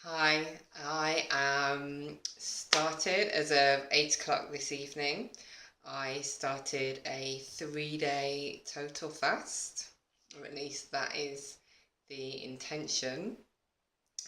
Hi, I am started as of 8 o'clock this evening. I started a 3 day total fast, or at least that is the intention.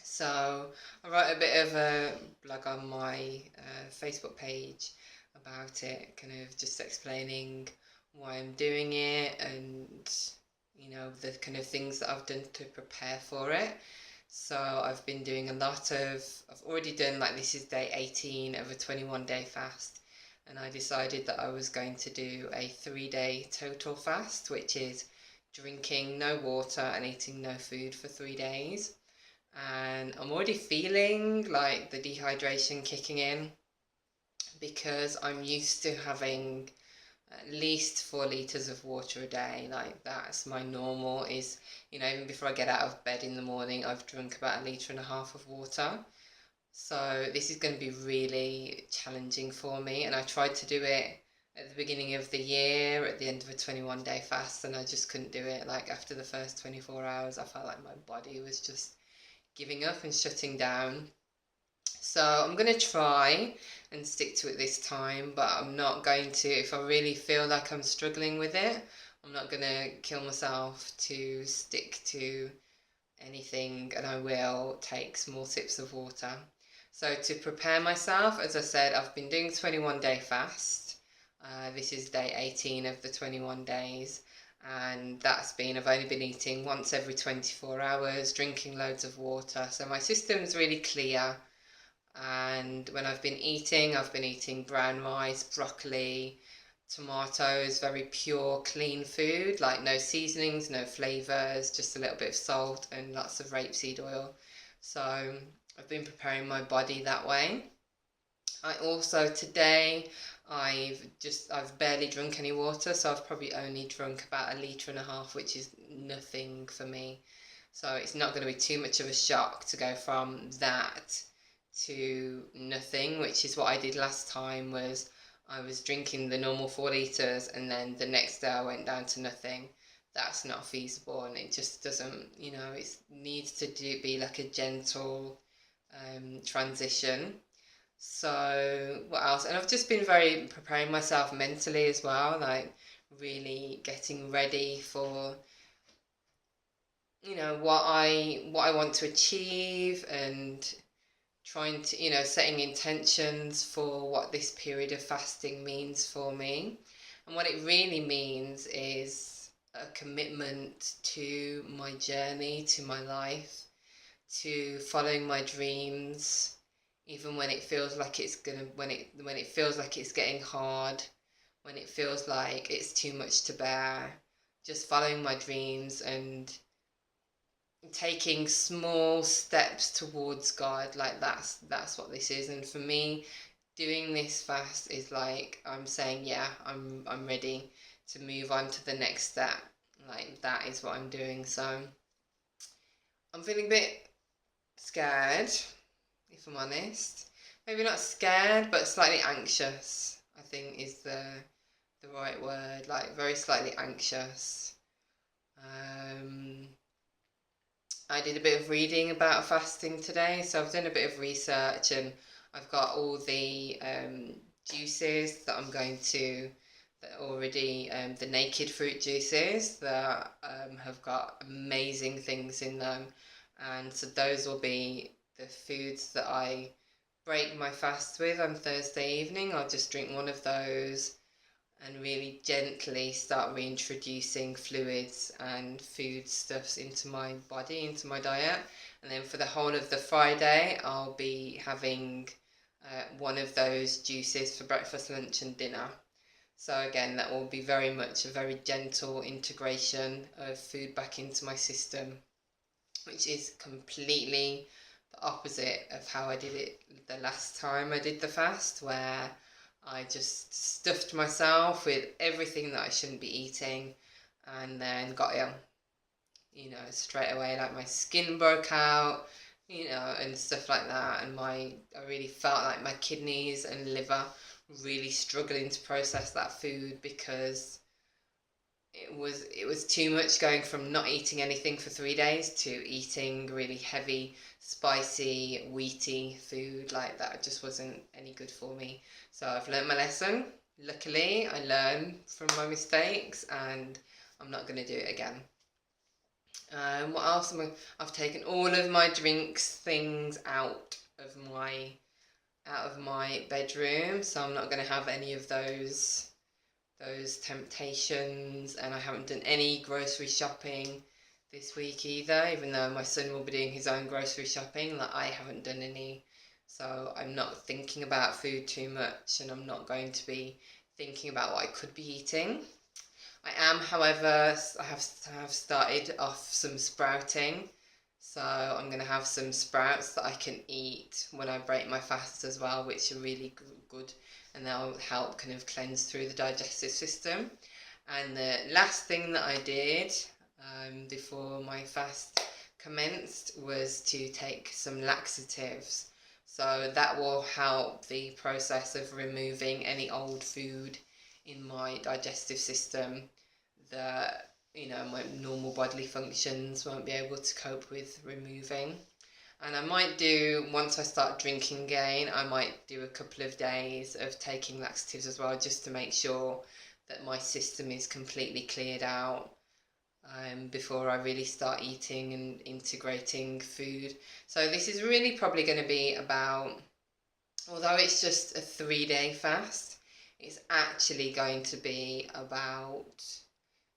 So I wrote a bit of a blog on my Facebook page about it, kind of just explaining why I'm doing it and the kind of things that I've done to prepare for it. So I've already done, like, this is day 18 of a 21-day fast, and I decided that I was going to do a 3 day total fast, which is drinking no water and eating no food for 3 days. And I'm already feeling like the dehydration kicking in because I'm used to having at least 4 liters of water a day. Like, that's my normal. Is even before I get out of bed in the morning, I've drunk about a litre and a half of water. So this is going to be really challenging for me, and I tried to do it at the beginning of the year at the end of a 21-day fast, and I just couldn't do it. Like, after the first 24 hours, I felt like my body was just giving up and shutting down. So I'm going to try and stick to it this time, but I'm not going to, if I really feel like I'm struggling with it, I'm not going to kill myself to stick to anything, and I will take small sips of water. So to prepare myself, as I said, I've been doing 21-day fast. This is day 18 of the 21 days, and I've only been eating once every 24 hours, drinking loads of water. So my system's really clear. And when I've been eating brown rice, broccoli, tomatoes, very pure, clean food, like no seasonings, no flavors, just a little bit of salt and lots of rapeseed oil. So I've been preparing my body that way. I also today I've barely drunk any water, so I've probably only drunk about a litre and a half, which is nothing for me. So it's not going to be too much of a shock to go from that to nothing, which is what I did last time. Was I was drinking the normal 4 litres, and then the next day I went down to nothing. That's not feasible, and it just doesn't, it needs to be like a gentle transition. So what else? And I've just been very preparing myself mentally as well, like really getting ready for what I want to achieve, and trying to, setting intentions for what this period of fasting means for me. And what it really means is a commitment to my journey, to my life, to following my dreams, even when it feels like when it feels like it's getting hard, when it feels like it's too much to bear, just following my dreams and taking small steps towards God. Like, that's what this is. And for me, doing this fast is like I'm saying, yeah, I'm ready to move on to the next step. Like, that is what I'm doing. So I'm feeling a bit scared, if I'm honest. Maybe not scared, but slightly anxious, I think, is the right word. Like, very slightly anxious. Um, I did a bit of reading about fasting today, so I've done a bit of research, and I've got all the juices that I'm going to that already the naked fruit juices that have got amazing things in them, and so those will be the foods that I break my fast with on Thursday evening. I'll just drink one of those and really gently start reintroducing fluids and foodstuffs into my body, into my diet. And then for the whole of the Friday, I'll be having one of those juices for breakfast, lunch, and dinner. So again, that will be very much a very gentle integration of food back into my system, which is completely the opposite of how I did it the last time I did the fast, where I just stuffed myself with everything that I shouldn't be eating and then got ill, straight away. Like, my skin broke out, and stuff like that. And I really felt like my kidneys and liver really struggling to process that food because it was too much going from not eating anything for 3 days to eating really heavy, spicy, wheaty food. Like that just wasn't any good for me. So I've learned my lesson. Luckily, I learn from my mistakes, and I'm not going to do it again. What else I've taken all of my drinks things out of my bedroom, so I'm not going to have any of those temptations. And I haven't done any grocery shopping this week either, even though my son will be doing his own grocery shopping. Like, I haven't done any, so I'm not thinking about food too much, and I'm not going to be thinking about what I could be eating. I am, however, I have started off some sprouting, so I'm going to have some sprouts that I can eat when I break my fast as well, which are really good, and they'll help kind of cleanse through the digestive system. And the last thing that I did before my fast commenced was to take some laxatives. So that will help the process of removing any old food in my digestive system that my normal bodily functions won't be able to cope with removing. And I might do, once I start drinking again, I might do a couple of days of taking laxatives as well, just to make sure that my system is completely cleared out before I really start eating and integrating food. So this is really probably going to be about, although it's just a 3-day fast, it's actually going to be about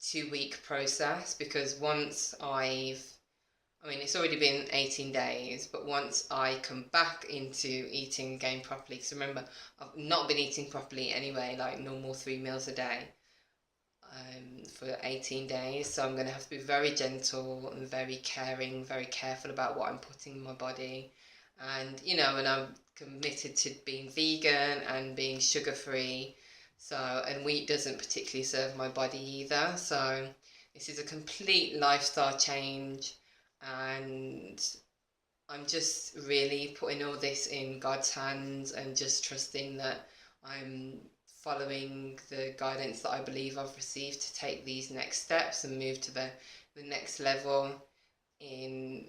2-week process, because it's already been 18 days, but once I come back into eating again properly, because remember, I've not been eating properly anyway, like normal 3 meals a day, for 18 days. So I'm going to have to be very gentle and very caring, very careful about what I'm putting in my body. And I'm committed to being vegan and being sugar free. And wheat doesn't particularly serve my body either. So this is a complete lifestyle change, and I'm just really putting all this in God's hands and just trusting that I'm following the guidance that I believe I've received to take these next steps and move to the next level in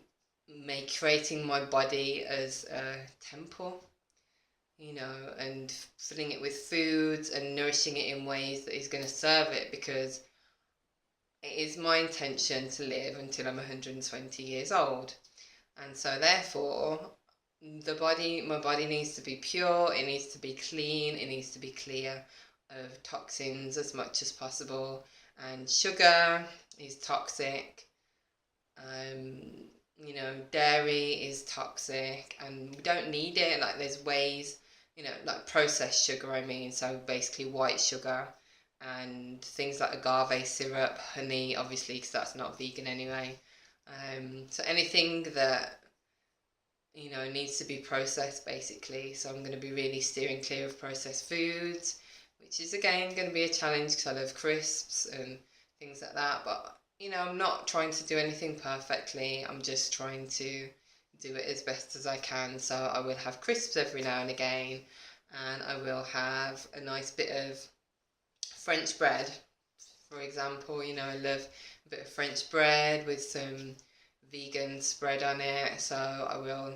creating my body as a temple, and filling it with foods and nourishing it in ways that is going to serve it, because it is my intention to live until I'm 120 years old. And so therefore, my body needs to be pure, it needs to be clean, it needs to be clear of toxins as much as possible. And sugar is toxic. Dairy is toxic, and we don't need it. Like, there's ways, like processed sugar, so basically white sugar and things like agave syrup, honey, obviously, because that's not vegan anyway. So anything that needs to be processed, basically. So I'm going to be really steering clear of processed foods, which is again going to be a challenge because I love crisps and things like that. But I'm not trying to do anything perfectly. I'm just trying to do it as best as I can. So I will have crisps every now and again, and I will have a nice bit of French bread, for example. I love a bit of French bread with some vegan spread on it. So I will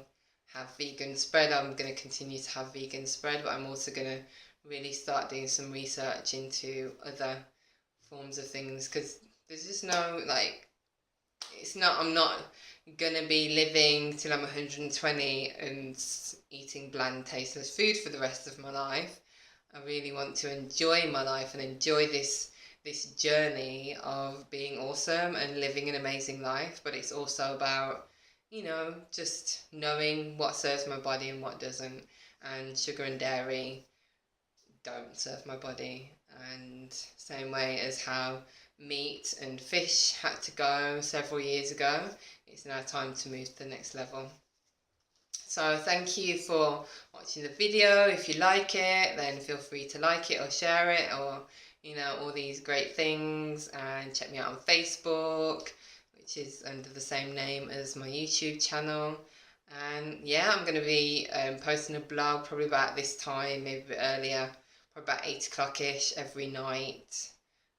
have vegan spread. I'm going to continue to have vegan spread, but I'm also going to really start doing some research into other forms of things, because there's just no, like, I'm not going to be living till I'm 120 and eating bland, tasteless food for the rest of my life. I really want to enjoy my life and enjoy this journey of being awesome and living an amazing life. But it's also about, just knowing what serves my body and what doesn't. And sugar and dairy don't serve my body. And same way as how meat and fish had to go several years ago, it's now time to move to the next level. So thank you for watching the video. If you like it, then feel free to like it or share it, or all these great things. And check me out on Facebook, which is under the same name as my YouTube channel. And yeah, I'm going to be posting a blog probably about this time, maybe a bit earlier, probably about 8 o'clock-ish every night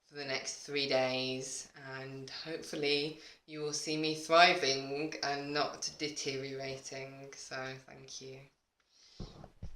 for for the next 3 days, and hopefully you will see me thriving and not deteriorating. So thank you.